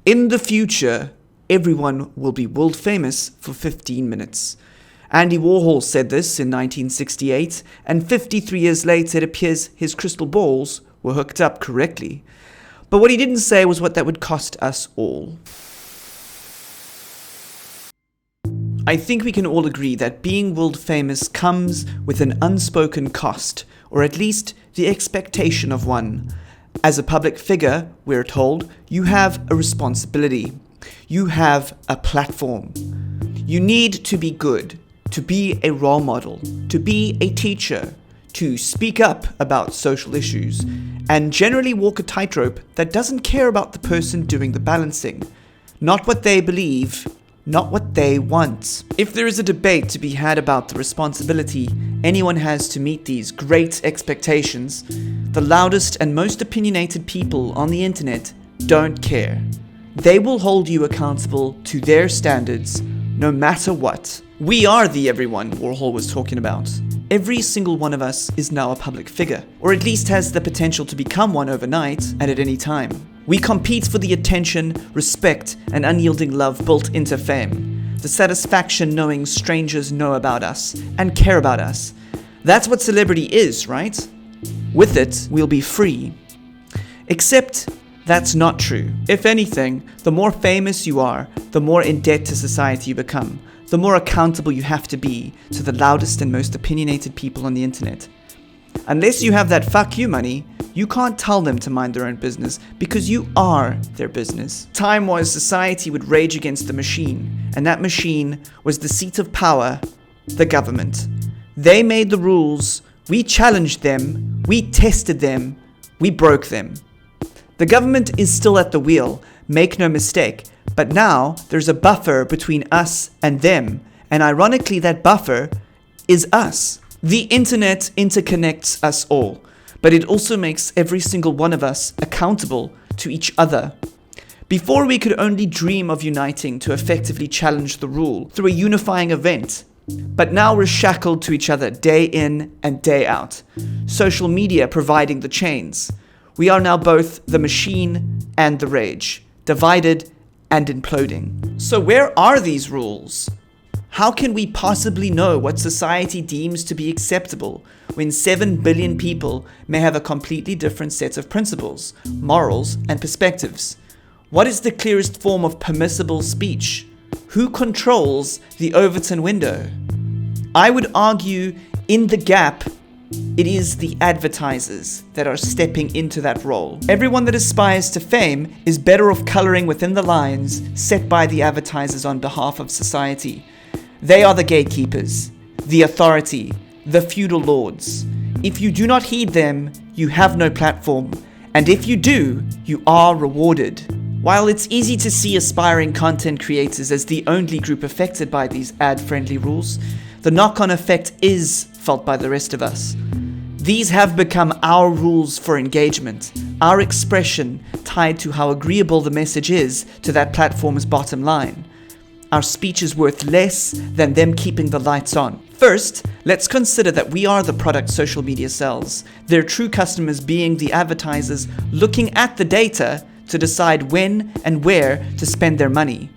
In the future, everyone will be world famous for 15 minutes. Andy Warhol said this in 1968, and 53 years later it appears his crystal balls were hooked up correctly. But what he didn't say was what that would cost us all. I think we can all agree that being world famous comes with an unspoken cost, or at least the expectation of one. As a public figure, we're told, you have a responsibility. You have a platform. You need to be good, to be a role model, to be a teacher, to speak up about social issues, and generally walk a tightrope that doesn't care about the person doing the balancing. Not what they believe, not what they want. If there is a debate to be had about the responsibility anyone has to meet these great expectations, the loudest and most opinionated people on the internet don't care. They will hold you accountable to their standards, no matter what. We are the everyone Warhol was talking about. Every single one of us is now a public figure, or at least has the potential to become one overnight and at any time. We compete for the attention, respect, and unyielding love built into fame. The satisfaction knowing strangers know about us and care about us. That's what celebrity is, right? With it, we'll be free. Except that's not true. If anything, the more famous you are, the more in debt to society you become, the more accountable you have to be to the loudest and most opinionated people on the internet. Unless you have that fuck you money, you can't tell them to mind their own business because you are their business. Time was society would rage against the machine, and that machine was the seat of power, the government. They made the rules, we challenged them, we tested them, we broke them. The government is still at the wheel, make no mistake, but now there's a buffer between us and them, and ironically that buffer is us. The internet interconnects us all, but it also makes every single one of us accountable to each other. Before we could only dream of uniting to effectively challenge the rule through a unifying event, but now we're shackled to each other day in and day out. Social media providing the chains. We are now both the machine and the rage, divided and imploding. So where are these rules? How can we possibly know what society deems to be acceptable when 7 billion people may have a completely different set of principles, morals, and perspectives? What is the clearest form of permissible speech? Who controls the Overton window? I would argue in the gap, it is the advertisers that are stepping into that role. Everyone that aspires to fame is better off coloring within the lines set by the advertisers on behalf of society. They are the gatekeepers, the authority, the feudal lords. If you do not heed them, you have no platform. And if you do, you are rewarded. While it's easy to see aspiring content creators as the only group affected by these ad-friendly rules, the knock-on effect is felt by the rest of us. These have become our rules for engagement, our expression tied to how agreeable the message is to that platform's bottom line. Our speech is worth less than them keeping the lights on. First, let's consider that we are the product social media sells, their true customers being the advertisers looking at the data to decide when and where to spend their money.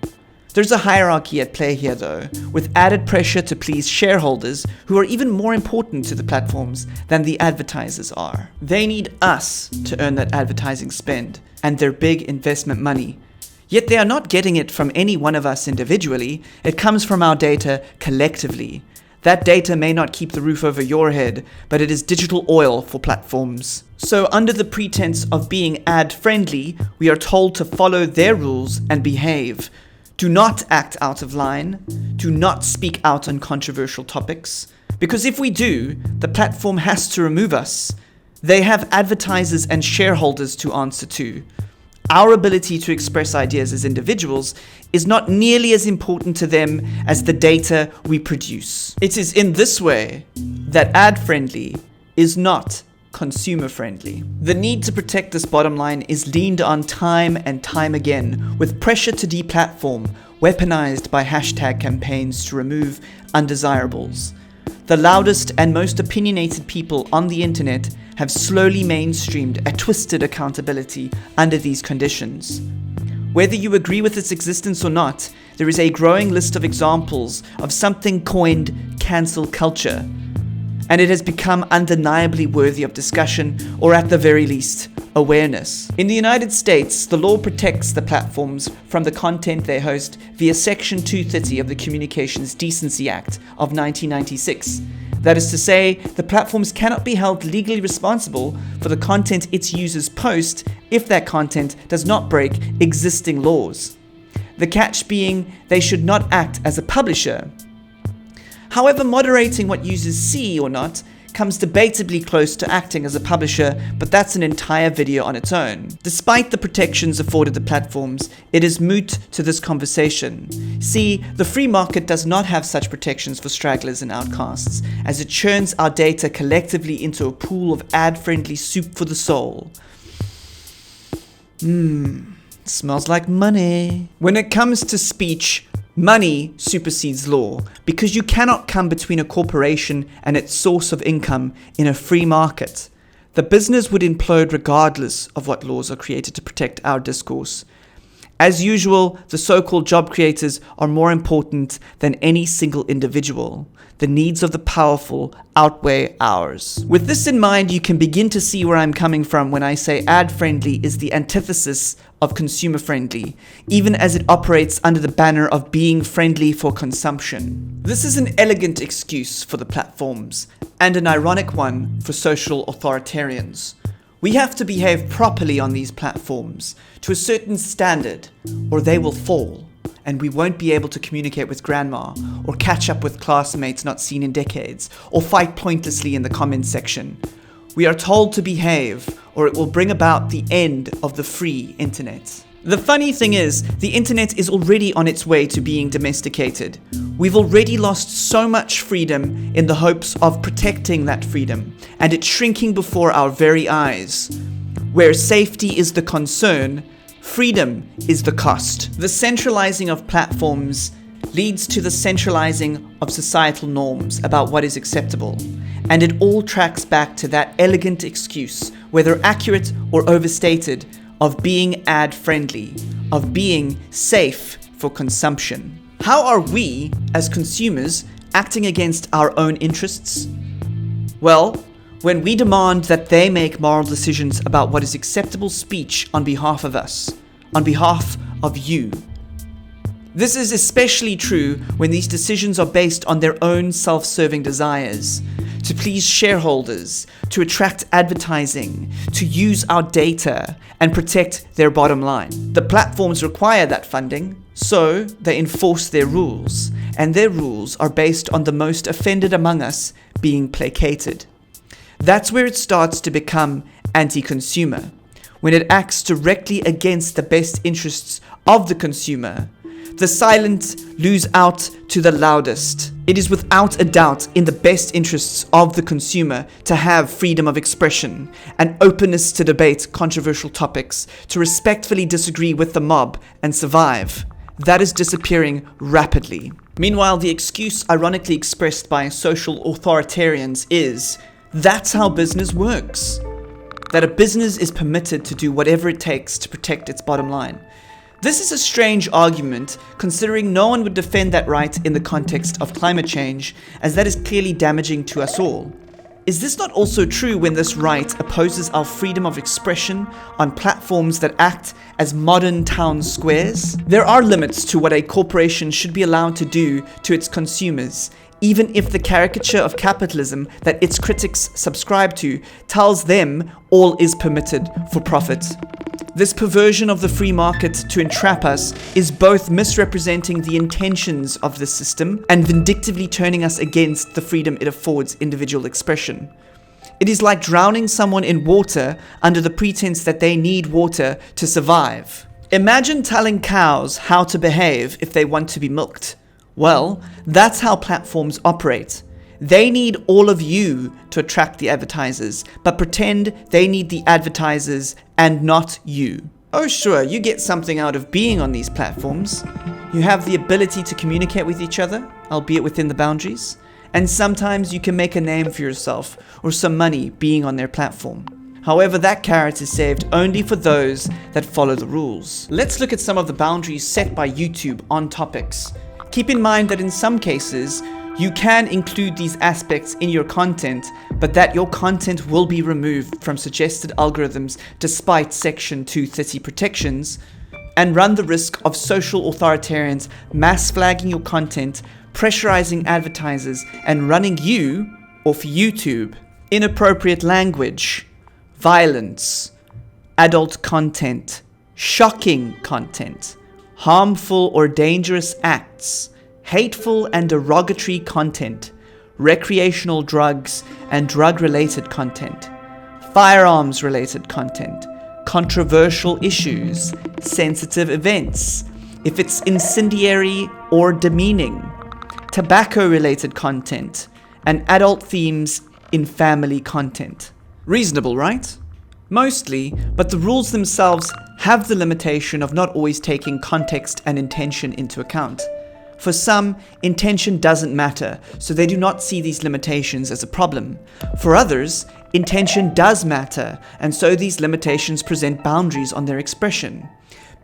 There's a hierarchy at play here though, with added pressure to please shareholders who are even more important to the platforms than the advertisers are. They need us to earn that advertising spend and their big investment money. Yet they are not getting it from any one of us individually, it comes from our data collectively. That data may not keep the roof over your head, but it is digital oil for platforms. So under the pretense of being ad-friendly, we are told to follow their rules and behave. Do not act out of line. Do not speak out on controversial topics. Because if we do, the platform has to remove us. They have advertisers and shareholders to answer to. Our ability to express ideas as individuals is not nearly as important to them as the data we produce. It is in this way that ad-friendly is not consumer-friendly. The need to protect this bottom line is leaned on time and time again, with pressure to deplatform, weaponized by hashtag campaigns to remove undesirables. The loudest and most opinionated people on the internet have slowly mainstreamed a twisted accountability under these conditions. Whether you agree with its existence or not, there is a growing list of examples of something coined cancel culture, and it has become undeniably worthy of discussion, or at the very least, awareness. In the United States, the law protects the platforms from the content they host via Section 230 of the Communications Decency Act of 1996. That is to say, the platforms cannot be held legally responsible for the content its users post if that content does not break existing laws. The catch being, they should not act as a publisher. However, moderating what users see or not comes debatably close to acting as a publisher, but that's an entire video on its own. Despite the protections afforded the platforms, it is moot to this conversation. See, the free market does not have such protections for stragglers and outcasts, as it churns our data collectively into a pool of ad-friendly soup for the soul. Smells like money. When it comes to speech, money supersedes law, because you cannot come between a corporation and its source of income in a free market. The business would implode regardless of what laws are created to protect our discourse. As usual, the so-called job creators are more important than any single individual. The needs of the powerful outweigh ours. With this in mind, you can begin to see where I'm coming from when I say ad-friendly is the antithesis of consumer-friendly, even as it operates under the banner of being friendly for consumption. This is an elegant excuse for the platforms, and an ironic one for social authoritarians. We have to behave properly on these platforms, to a certain standard, or they will fall, and we won't be able to communicate with grandma, or catch up with classmates not seen in decades, or fight pointlessly in the comments section. We are told to behave, or it will bring about the end of the free internet. The funny thing is, the internet is already on its way to being domesticated. We've already lost so much freedom in the hopes of protecting that freedom, and it's shrinking before our very eyes. Where safety is the concern, freedom is the cost. The centralizing of platforms leads to the centralizing of societal norms about what is acceptable. And it all tracks back to that elegant excuse, whether accurate or overstated, of being ad-friendly, of being safe for consumption. How are we, as consumers, acting against our own interests? Well, when we demand that they make moral decisions about what is acceptable speech on behalf of us, on behalf of you. This is especially true when these decisions are based on their own self-serving desires, to please shareholders, to attract advertising, to use our data, and protect their bottom line. The platforms require that funding, so they enforce their rules, and their rules are based on the most offended among us being placated. That's where it starts to become anti-consumer, when it acts directly against the best interests of the consumer. The silent lose out to the loudest. It is without a doubt in the best interests of the consumer to have freedom of expression and openness to debate controversial topics, to respectfully disagree with the mob and survive. That is disappearing rapidly. Meanwhile, the excuse ironically expressed by social authoritarians is, that's how business works. That a business is permitted to do whatever it takes to protect its bottom line. This is a strange argument, considering no one would defend that right in the context of climate change, as that is clearly damaging to us all. Is this not also true when this right opposes our freedom of expression on platforms that act as modern town squares? There are limits to what a corporation should be allowed to do to its consumers, even if the caricature of capitalism that its critics subscribe to tells them all is permitted for profit. This perversion of the free market to entrap us is both misrepresenting the intentions of the system and vindictively turning us against the freedom it affords individual expression. It is like drowning someone in water under the pretense that they need water to survive. Imagine telling cows how to behave if they want to be milked. Well, that's how platforms operate. They need all of you to attract the advertisers, but pretend they need the advertisers and not you. Oh sure, you get something out of being on these platforms. You have the ability to communicate with each other, albeit within the boundaries, and sometimes you can make a name for yourself or some money being on their platform. However, that carrot is saved only for those that follow the rules. Let's look at some of the boundaries set by YouTube on topics. Keep in mind that in some cases, you can include these aspects in your content, but that your content will be removed from suggested algorithms despite Section 230 protections, and run the risk of social authoritarians mass flagging your content, pressurizing advertisers, and running you off YouTube. Inappropriate language, violence, adult content, shocking content, harmful or dangerous acts, hateful and derogatory content, recreational drugs and drug-related content, firearms-related content, controversial issues, sensitive events, if it's incendiary or demeaning, tobacco-related content, and adult themes in family content. Reasonable, right? Mostly, but the rules themselves have the limitation of not always taking context and intention into account. For some, intention doesn't matter, so they do not see these limitations as a problem. For others, intention does matter, and so these limitations present boundaries on their expression.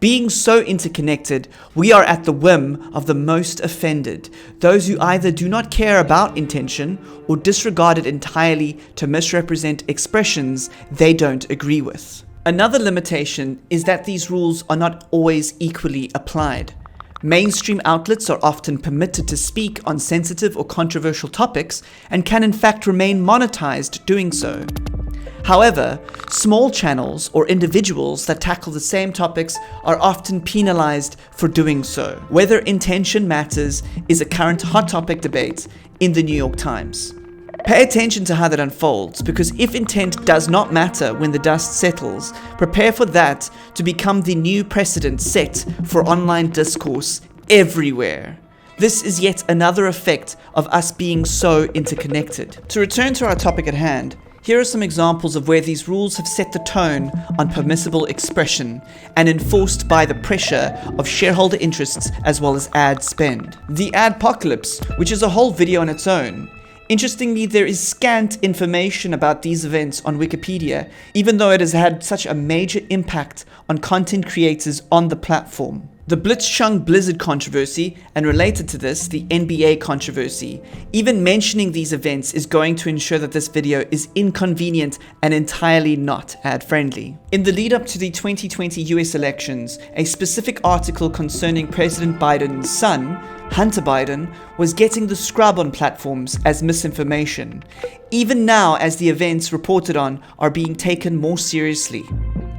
Being so interconnected, we are at the whim of the most offended, those who either do not care about intention or disregard it entirely to misrepresent expressions they don't agree with. Another limitation is that these rules are not always equally applied. Mainstream outlets are often permitted to speak on sensitive or controversial topics and can in fact remain monetized doing so. However, small channels or individuals that tackle the same topics are often penalized for doing so. Whether intention matters is a current hot topic debate in the New York Times. Pay attention to how that unfolds, because if intent does not matter when the dust settles, prepare for that to become the new precedent set for online discourse everywhere. This is yet another effect of us being so interconnected. To return to our topic at hand, here are some examples of where these rules have set the tone on permissible expression and enforced by the pressure of shareholder interests as well as ad spend. The adpocalypse, which is a whole video on its own. Interestingly, there is scant information about these events on Wikipedia, even though it has had such a major impact on content creators on the platform. The Blitzchung Blizzard controversy, and related to this, the NBA controversy. Even mentioning these events is going to ensure that this video is inconvenient and entirely not ad-friendly. In the lead up to the 2020 US elections, a specific article concerning President Biden's son, Hunter Biden, was getting the scrub on platforms as misinformation, even now as the events reported on are being taken more seriously.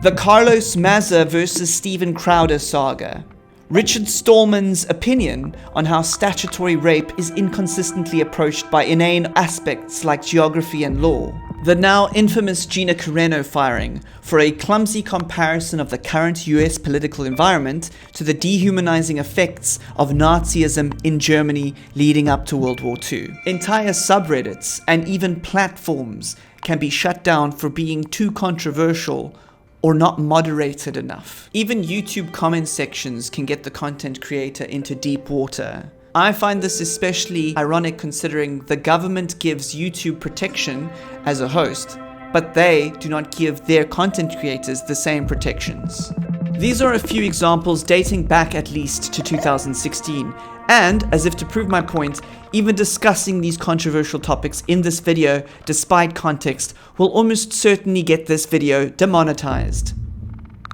The Carlos Maza versus Steven Crowder saga. Richard Stallman's opinion on how statutory rape is inconsistently approached by inane aspects like geography and law. The now infamous Gina Carano firing for a clumsy comparison of the current US political environment to the dehumanizing effects of Nazism in Germany leading up to World War II. Entire subreddits and even platforms can be shut down for being too controversial or not moderated enough. Even YouTube comment sections can get the content creator into deep water. I find this especially ironic considering the government gives YouTube protection as a host, but they do not give their content creators the same protections. These are a few examples dating back at least to 2016, and as if to prove my point, even discussing these controversial topics in this video, despite context, will almost certainly get this video demonetized.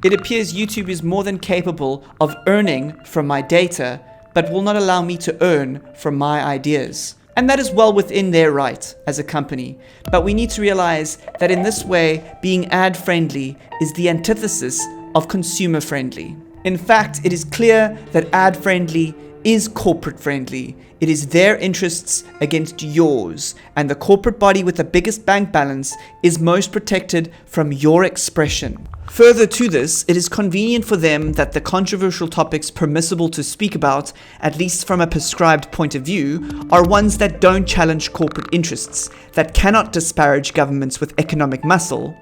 It appears YouTube is more than capable of earning from my data, but will not allow me to earn from my ideas. And that is well within their right as a company. But we need to realize that in this way, being ad-friendly is the antithesis of consumer-friendly. In fact, it is clear that ad-friendly is corporate-friendly. It is their interests against yours, and the corporate body with the biggest bank balance is most protected from your expression. Further to this, it is convenient for them that the controversial topics permissible to speak about, at least from a prescribed point of view, are ones that don't challenge corporate interests, that cannot disparage governments with economic muscle.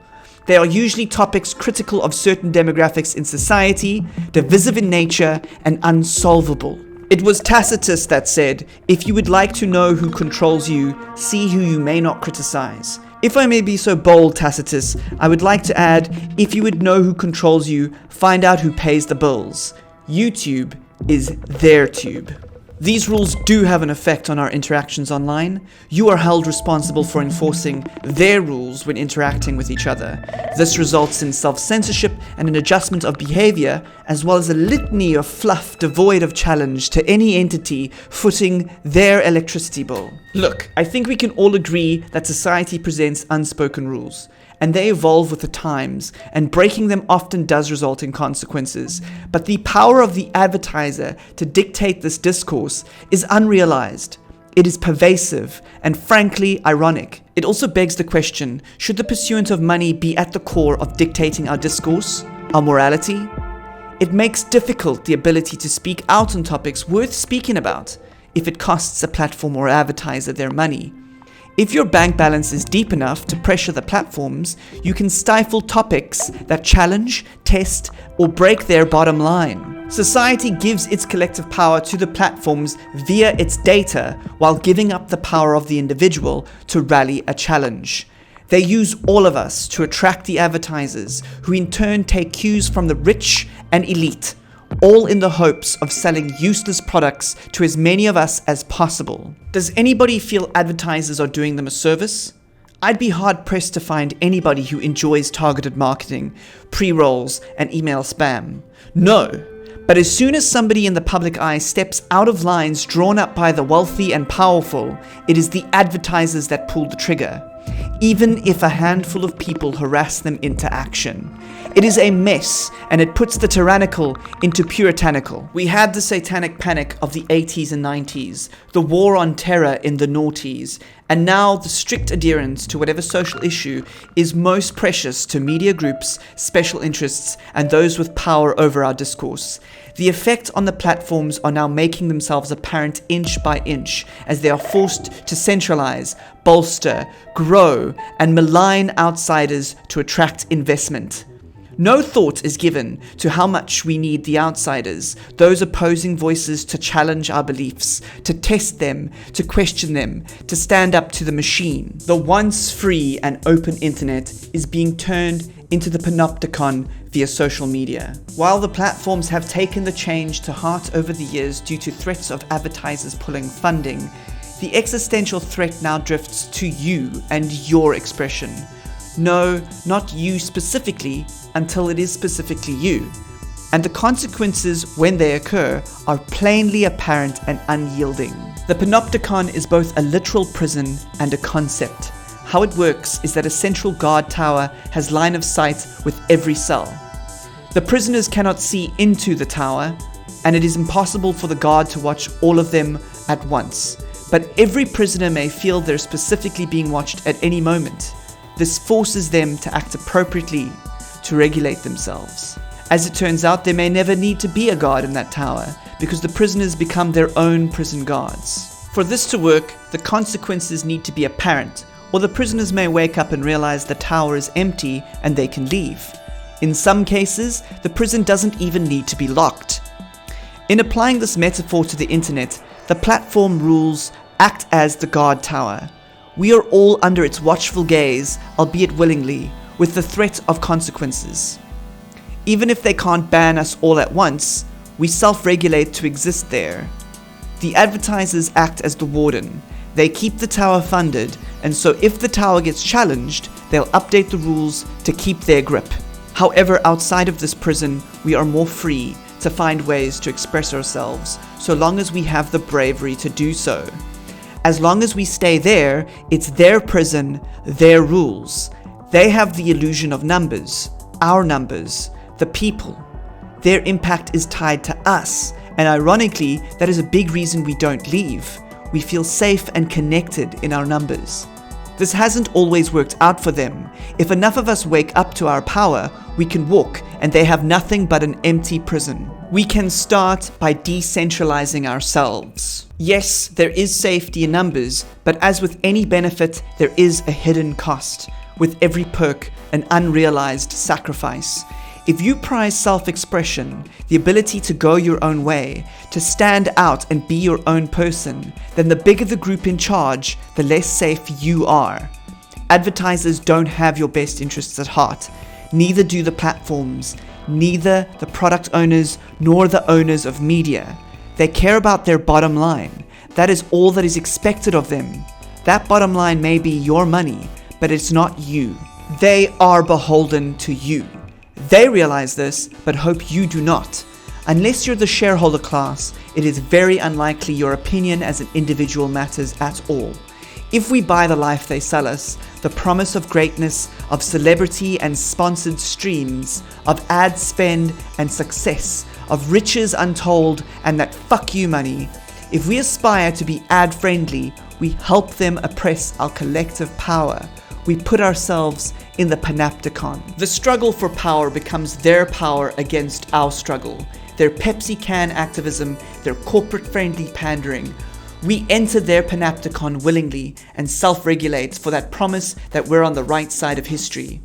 They are usually topics critical of certain demographics in society, divisive in nature, and unsolvable. It was Tacitus that said, "If you would like to know who controls you, see who you may not criticize." If I may be so bold, Tacitus, I would like to add, if you would know who controls you, find out who pays the bills. YouTube is their tube. These rules do have an effect on our interactions online. You are held responsible for enforcing their rules when interacting with each other. This results in self-censorship and an adjustment of behavior, as well as a litany of fluff devoid of challenge to any entity footing their electricity bill. Look, I think we can all agree that society presents unspoken rules, and they evolve with the times, and breaking them often does result in consequences. But the power of the advertiser to dictate this discourse is unrealized. It is pervasive and frankly ironic. It also begs the question, should the pursuit of money be at the core of dictating our discourse, our morality? It makes difficult the ability to speak out on topics worth speaking about if it costs a platform or advertiser their money. If your bank balance is deep enough to pressure the platforms, you can stifle topics that challenge, test, or break their bottom line. Society gives its collective power to the platforms via its data, while giving up the power of the individual to rally a challenge. They use all of us to attract the advertisers, who in turn take cues from the rich and elite, all in the hopes of selling useless products to as many of us as possible. Does anybody feel advertisers are doing them a service? I'd be hard-pressed to find anybody who enjoys targeted marketing, pre-rolls, and email spam. No, but as soon as somebody in the public eye steps out of lines drawn up by the wealthy and powerful, it is the advertisers that pull the trigger, even if a handful of people harass them into action. It is a mess, and it puts the tyrannical into puritanical. We had the satanic panic of the 80s and 90s, the war on terror in the noughties, and now the strict adherence to whatever social issue is most precious to media groups, special interests, and those with power over our discourse. The effect on the platforms are now making themselves apparent inch by inch, as they are forced to centralize, bolster, grow, and malign outsiders to attract investment. No thought is given to how much we need the outsiders, those opposing voices to challenge our beliefs, to test them, to question them, to stand up to the machine. The once free and open internet is being turned into the panopticon via social media. While the platforms have taken the change to heart over the years due to threats of advertisers pulling funding, the existential threat now drifts to you and your expression. No, not you specifically, until it is specifically you. And the consequences when they occur are plainly apparent and unyielding. The panopticon is both a literal prison and a concept. How it works is that a central guard tower has line of sight with every cell. The prisoners cannot see into the tower, and it is impossible for the guard to watch all of them at once. But every prisoner may feel they're specifically being watched at any moment. This forces them to act appropriately, to regulate themselves. As it turns out, there may never need to be a guard in that tower, because the prisoners become their own prison guards. For this to work, the consequences need to be apparent, or the prisoners may wake up and realize the tower is empty and they can leave. In some cases, the prison doesn't even need to be locked. In applying this metaphor to the internet, the platform rules act as the guard tower. We are all under its watchful gaze, albeit willingly, with the threat of consequences. Even if they can't ban us all at once, we self-regulate to exist there. The advertisers act as the warden. They keep the tower funded, and so if the tower gets challenged, they'll update the rules to keep their grip. However, outside of this prison, we are more free to find ways to express ourselves, so long as we have the bravery to do so. As long as we stay there, it's their prison, their rules. They have the illusion of numbers, our numbers, the people. Their impact is tied to us, and ironically, that is a big reason we don't leave. We feel safe and connected in our numbers. This hasn't always worked out for them. If enough of us wake up to our power, we can walk, and they have nothing but an empty prison. We can start by decentralizing ourselves. Yes, there is safety in numbers, but as with any benefit, there is a hidden cost. With every perk, an unrealized sacrifice. If you prize self-expression, the ability to go your own way, to stand out and be your own person, then the bigger the group in charge, the less safe you are. Advertisers don't have your best interests at heart. Neither do the platforms, neither the product owners, nor the owners of media. They care about their bottom line. That is all that is expected of them. That bottom line may be your money, but it's not you. They are beholden to you. They realize this, but hope you do not. Unless you're the shareholder class, it is very unlikely your opinion as an individual matters at all. If we buy the life they sell us, the promise of greatness, of celebrity and sponsored streams, of ad spend and success, of riches untold and that fuck you money, if we aspire to be ad-friendly, we help them oppress our collective power. We put ourselves in the panopticon. The struggle for power becomes their power against our struggle. Their Pepsi can activism, their corporate-friendly pandering. We enter their panopticon willingly and self-regulate for that promise that we're on the right side of history.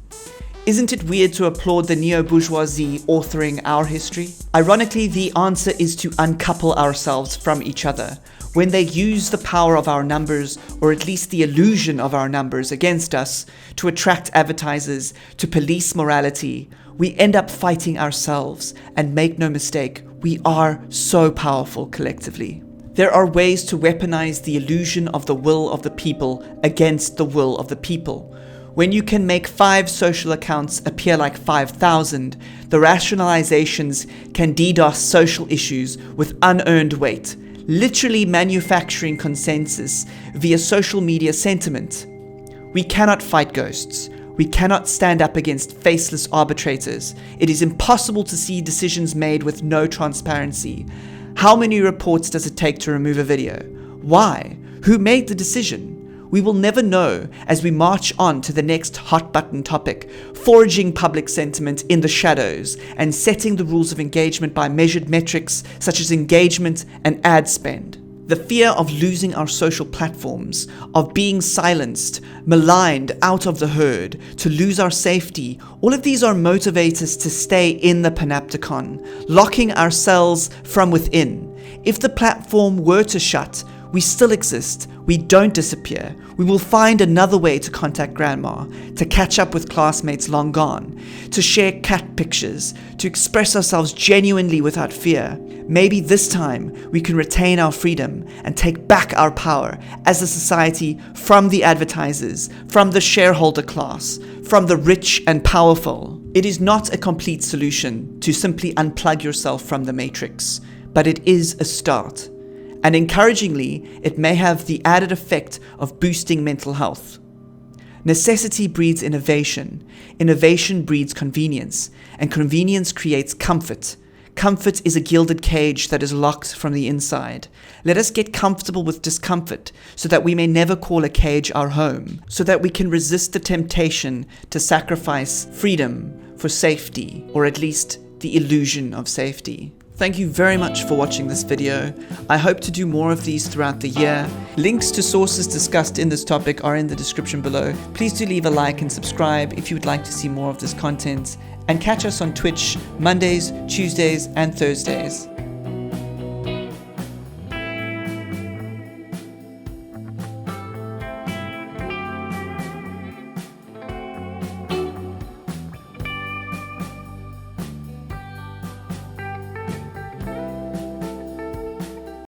Isn't it weird to applaud the neo-bourgeoisie authoring our history? Ironically, the answer is to uncouple ourselves from each other. When they use the power of our numbers, or at least the illusion of our numbers, against us to attract advertisers, to police morality, we end up fighting ourselves. And make no mistake, we are so powerful collectively. There are ways to weaponize the illusion of the will of the people against the will of the people. When you can make 5 social accounts appear like 5,000, the rationalizations can DDoS social issues with unearned weight, literally manufacturing consensus via social media sentiment. We cannot fight ghosts. We cannot stand up against faceless arbitrators. It is impossible to see decisions made with no transparency. How many reports does it take to remove a video? Why? Who made the decision? We will never know as we march on to the next hot button topic, foraging public sentiment in the shadows and setting the rules of engagement by measured metrics such as engagement and ad spend. The fear of losing our social platforms, of being silenced, maligned out of the herd, to lose our safety, all of these are motivators to stay in the panopticon, locking ourselves from within. If the platform were to shut, we still exist. We don't disappear. We will find another way to contact grandma, to catch up with classmates long gone, to share cat pictures, to express ourselves genuinely without fear. Maybe this time we can retain our freedom and take back our power as a society from the advertisers, from the shareholder class, from the rich and powerful. It is not a complete solution to simply unplug yourself from the matrix, but it is a start. And encouragingly, it may have the added effect of boosting mental health. Necessity breeds innovation. Innovation breeds convenience. And convenience creates comfort. Comfort is a gilded cage that is locked from the inside. Let us get comfortable with discomfort so that we may never call a cage our home, so that we can resist the temptation to sacrifice freedom for safety, or at least the illusion of safety. Thank you very much for watching this video. I hope to do more of these throughout the year. Links to sources discussed in this topic are in the description below. Please do leave a like and subscribe if you would like to see more of this content. And catch us on Twitch Mondays, Tuesdays, and Thursdays.